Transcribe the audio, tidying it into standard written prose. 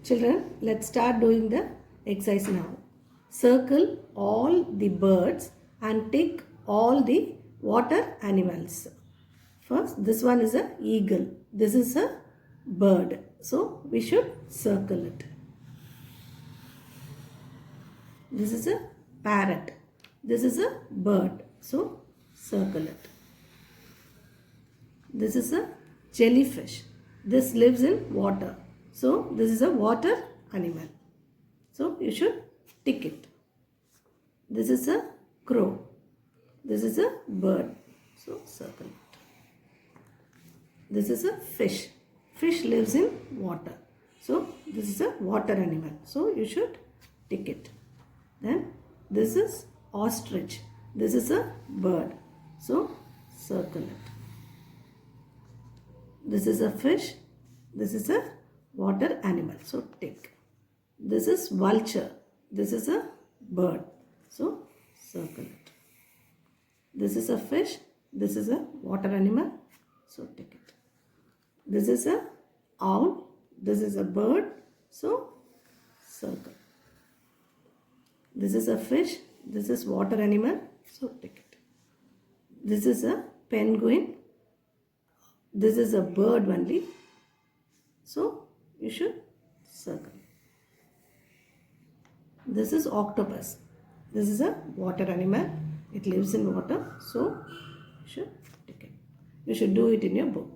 Children, let's start doing the exercise now. Circle all the birds and tick all the water animals. First, this one is a eagle. This is a bird. So, we should circle it. This is a parrot. This is a bird. So, circle it. This is a jellyfish. This lives in water. So, this is a water animal. So, you should tick it. This is a crow. This is a bird. So, circle it. This is a fish. Fish lives in water. So, this is a water animal. So, you should tick it. Then, this is ostrich. This is a bird. So, circle it. This is a fish. This is a water animal. So, tick. This is vulture. This is a bird. So, circle it. This is a fish. This is a water animal. So, tick it. This is a owl. This is a bird. So, circle. This is a fish. This is water animal. So, tick it. This is a penguin. This is a bird only. So, you should circle. This is octopus. This is a water animal. It lives in water. So, you should tick it. You should do it in your book.